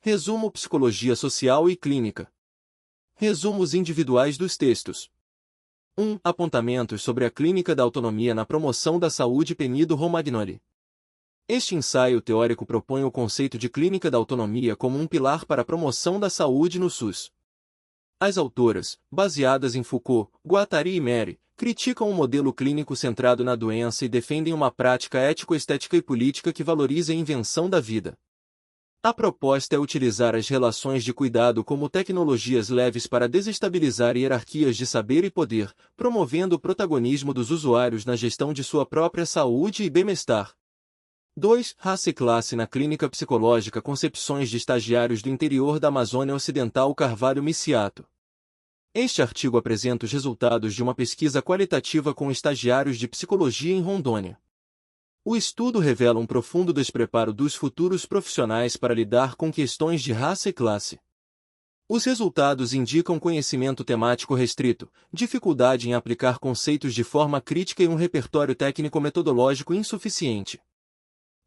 Resumo: Psicologia Social e Clínica. Resumos individuais dos textos. 1. Apontamentos sobre a clínica da autonomia na promoção da saúde. Penido Romagnoli. Este ensaio teórico propõe o conceito de clínica da autonomia como um pilar para a promoção da saúde no SUS. As autoras, baseadas em Foucault, Guattari e Meri, criticam um modelo clínico centrado na doença e defendem uma prática ético-estética e política que valorize a invenção da vida. A proposta é utilizar as relações de cuidado como tecnologias leves para desestabilizar hierarquias de saber e poder, promovendo o protagonismo dos usuários na gestão de sua própria saúde e bem-estar. 2. Raça e classe na clínica psicológica. Concepções de estagiários do interior da Amazônia Ocidental. Carvalho Miciato. Este artigo apresenta os resultados de uma pesquisa qualitativa com estagiários de psicologia em Rondônia. O estudo revela um profundo despreparo dos futuros profissionais para lidar com questões de raça e classe. Os resultados indicam conhecimento temático restrito, dificuldade em aplicar conceitos de forma crítica e um repertório técnico-metodológico insuficiente.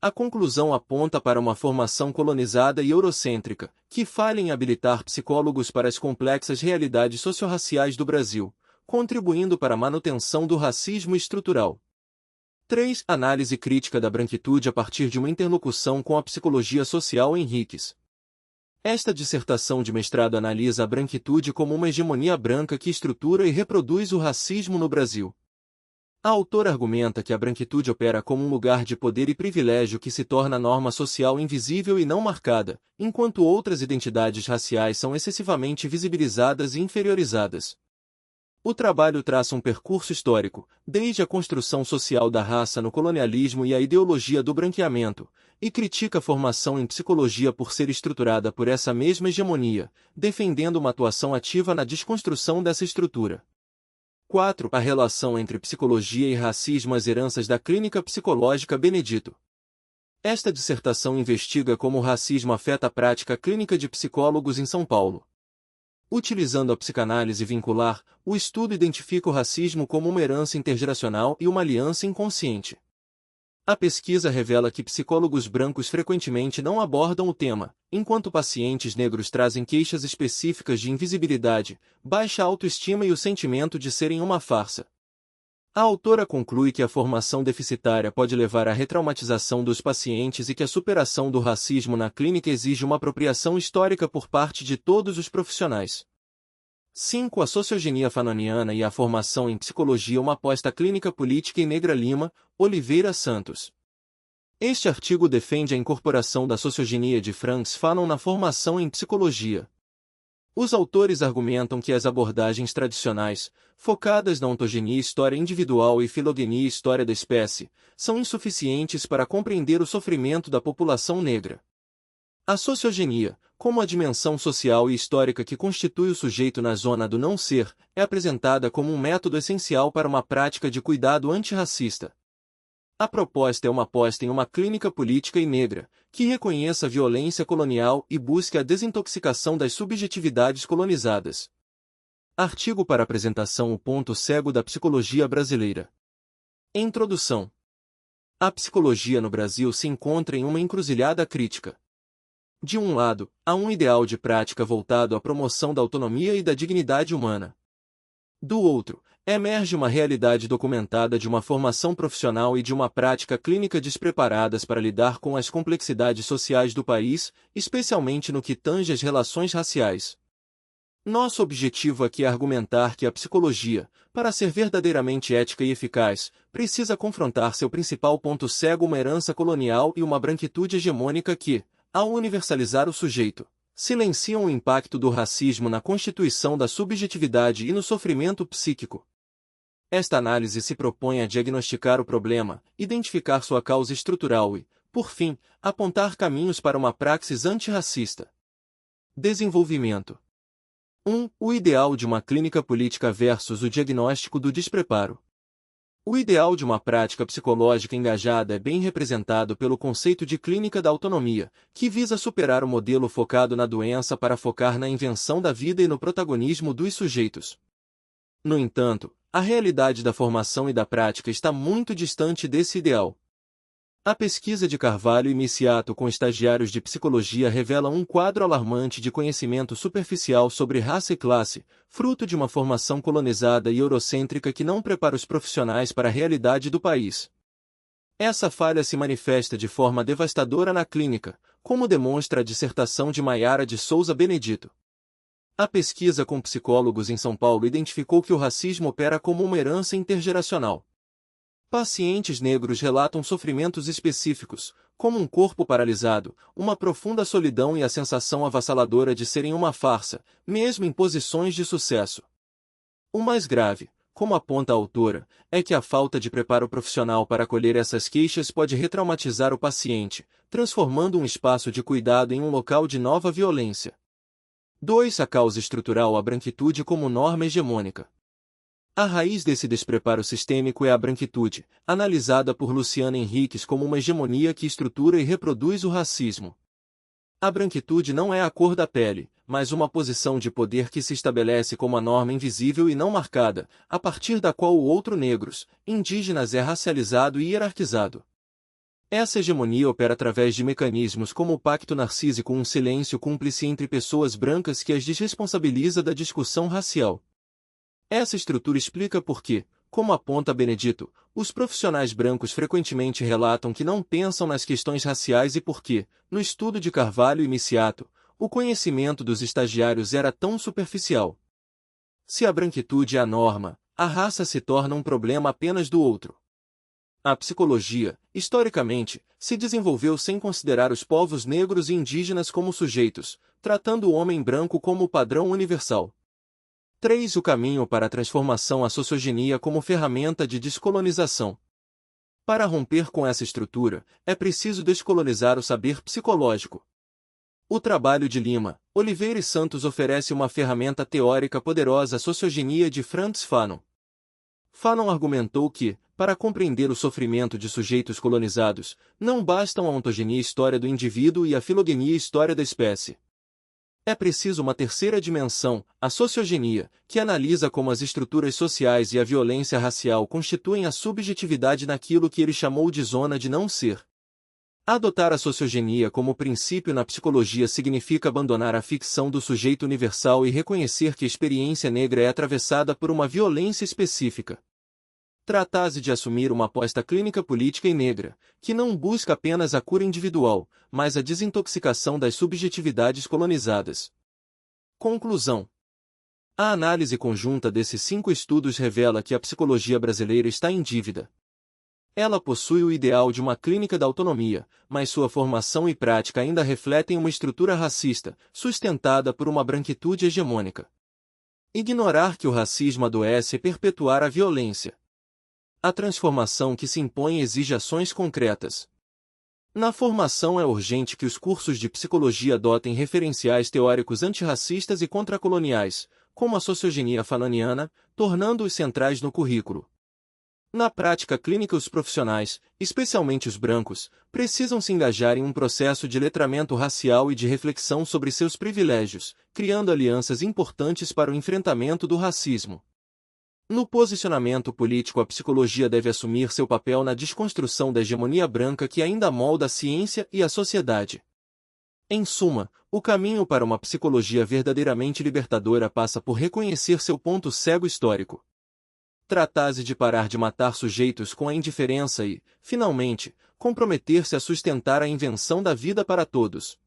A conclusão aponta para uma formação colonizada e eurocêntrica, que falha em habilitar psicólogos para as complexas realidades socio-raciais do Brasil, contribuindo para a manutenção do racismo estrutural. 3. Análise crítica da branquitude a partir de uma interlocução com a psicologia social. Henriques. Esta dissertação de mestrado analisa a branquitude como uma hegemonia branca que estrutura e reproduz o racismo no Brasil. A autora argumenta que a branquitude opera como um lugar de poder e privilégio que se torna norma social invisível e não marcada, enquanto outras identidades raciais são excessivamente visibilizadas e inferiorizadas. O trabalho traça um percurso histórico, desde a construção social da raça no colonialismo e a ideologia do branqueamento, e critica a formação em psicologia por ser estruturada por essa mesma hegemonia, defendendo uma atuação ativa na desconstrução dessa estrutura. 4. A relação entre psicologia e racismo. As heranças da clínica psicológica. Benedito. Esta dissertação investiga como o racismo afeta a prática clínica de psicólogos em São Paulo. Utilizando a psicanálise vincular, o estudo identifica o racismo como uma herança intergeracional e uma aliança inconsciente. A pesquisa revela que psicólogos brancos frequentemente não abordam o tema, enquanto pacientes negros trazem queixas específicas de invisibilidade, baixa autoestima e o sentimento de serem uma farsa. A autora conclui que a formação deficitária pode levar à retraumatização dos pacientes e que a superação do racismo na clínica exige uma apropriação histórica por parte de todos os profissionais. 5. A sociogenia fanoniana e a formação em psicologia. Uma aposta clínica política. Em Negra Lima, Oliveira Santos. Este artigo defende a incorporação da sociogenia de Frantz Fanon na formação em psicologia. Os autores argumentam que as abordagens tradicionais, focadas na ontogenia, história individual, e filogenia, história da espécie, são insuficientes para compreender o sofrimento da população negra. A sociogenia, como a dimensão social e histórica que constitui o sujeito na zona do não-ser, é apresentada como um método essencial para uma prática de cuidado antirracista. A proposta é uma aposta em uma clínica política e negra, que reconheça a violência colonial e busque a desintoxicação das subjetividades colonizadas. Artigo para apresentação. O ponto cego da psicologia brasileira. Introdução. A psicologia no Brasil se encontra em uma encruzilhada crítica. De um lado, há um ideal de prática voltado à promoção da autonomia e da dignidade humana. Do outro, emerge uma realidade documentada de uma formação profissional e de uma prática clínica despreparadas para lidar com as complexidades sociais do país, especialmente no que tange às relações raciais. Nosso objetivo aqui é argumentar que a psicologia, para ser verdadeiramente ética e eficaz, precisa confrontar seu principal ponto cego: uma herança colonial e uma branquitude hegemônica que, ao universalizar o sujeito, silenciam o impacto do racismo na constituição da subjetividade e no sofrimento psíquico. Esta análise se propõe a diagnosticar o problema, identificar sua causa estrutural e, por fim, apontar caminhos para uma praxis antirracista. Desenvolvimento. 1. O ideal de uma clínica política versus o diagnóstico do despreparo. O ideal de uma prática psicológica engajada é bem representado pelo conceito de clínica da autonomia, que visa superar o modelo focado na doença para focar na invenção da vida e no protagonismo dos sujeitos. No entanto, a realidade da formação e da prática está muito distante desse ideal. A pesquisa de Carvalho e Miciato com estagiários de psicologia revela um quadro alarmante de conhecimento superficial sobre raça e classe, fruto de uma formação colonizada e eurocêntrica que não prepara os profissionais para a realidade do país. Essa falha se manifesta de forma devastadora na clínica, como demonstra a dissertação de Maiara de Souza Benedito. A pesquisa com psicólogos em São Paulo identificou que o racismo opera como uma herança intergeracional. Pacientes negros relatam sofrimentos específicos, como um corpo paralisado, uma profunda solidão e a sensação avassaladora de serem uma farsa, mesmo em posições de sucesso. O mais grave, como aponta a autora, é que a falta de preparo profissional para acolher essas queixas pode retraumatizar o paciente, transformando um espaço de cuidado em um local de nova violência. 2. A causa estrutural: a branquitude como norma hegemônica. A raiz desse despreparo sistêmico é a branquitude, analisada por Luciana Henriques como uma hegemonia que estrutura e reproduz o racismo. A branquitude não é a cor da pele, mas uma posição de poder que se estabelece como a norma invisível e não marcada, a partir da qual o outro negros, indígenas é racializado e hierarquizado. Essa hegemonia opera através de mecanismos como o pacto narcísico, um silêncio cúmplice entre pessoas brancas que as desresponsabiliza da discussão racial. Essa estrutura explica por que, como aponta Benedito, os profissionais brancos frequentemente relatam que não pensam nas questões raciais e por que, no estudo de Carvalho e Miciato, o conhecimento dos estagiários era tão superficial. Se a branquitude é a norma, a raça se torna um problema apenas do outro. A psicologia, historicamente, se desenvolveu sem considerar os povos negros e indígenas como sujeitos, tratando o homem branco como o padrão universal. 3. O caminho para a transformação: a sociogenia como ferramenta de descolonização. Para romper com essa estrutura, é preciso descolonizar o saber psicológico. O trabalho de Lima, Oliveira e Santos oferece uma ferramenta teórica poderosa: a sociogenia de Frantz Fanon. Fanon argumentou que, para compreender o sofrimento de sujeitos colonizados, não bastam a ontogenia, história do indivíduo, e a filogenia, história da espécie. É preciso uma terceira dimensão, a sociogenia, que analisa como as estruturas sociais e a violência racial constituem a subjetividade naquilo que ele chamou de zona de não ser. Adotar a sociogenia como princípio na psicologia significa abandonar a ficção do sujeito universal e reconhecer que a experiência negra é atravessada por uma violência específica. Trata-se de assumir uma aposta clínica política e negra, que não busca apenas a cura individual, mas a desintoxicação das subjetividades colonizadas. Conclusão: a análise conjunta desses 5 estudos revela que a psicologia brasileira está em dívida. Ela possui o ideal de uma clínica da autonomia, mas sua formação e prática ainda refletem uma estrutura racista, sustentada por uma branquitude hegemônica. Ignorar que o racismo adoece é perpetuar a violência. A transformação que se impõe exige ações concretas. Na formação é urgente que os cursos de psicologia adotem referenciais teóricos antirracistas e contracoloniais, como a sociogenia fanoniana, tornando-os centrais no currículo. Na prática clínica, os profissionais, especialmente os brancos, precisam se engajar em um processo de letramento racial e de reflexão sobre seus privilégios, criando alianças importantes para o enfrentamento do racismo. No posicionamento político, a psicologia deve assumir seu papel na desconstrução da hegemonia branca que ainda molda a ciência e a sociedade. Em suma, o caminho para uma psicologia verdadeiramente libertadora passa por reconhecer seu ponto cego histórico. Trata-se de parar de matar sujeitos com a indiferença e, finalmente, comprometer-se a sustentar a invenção da vida para todos.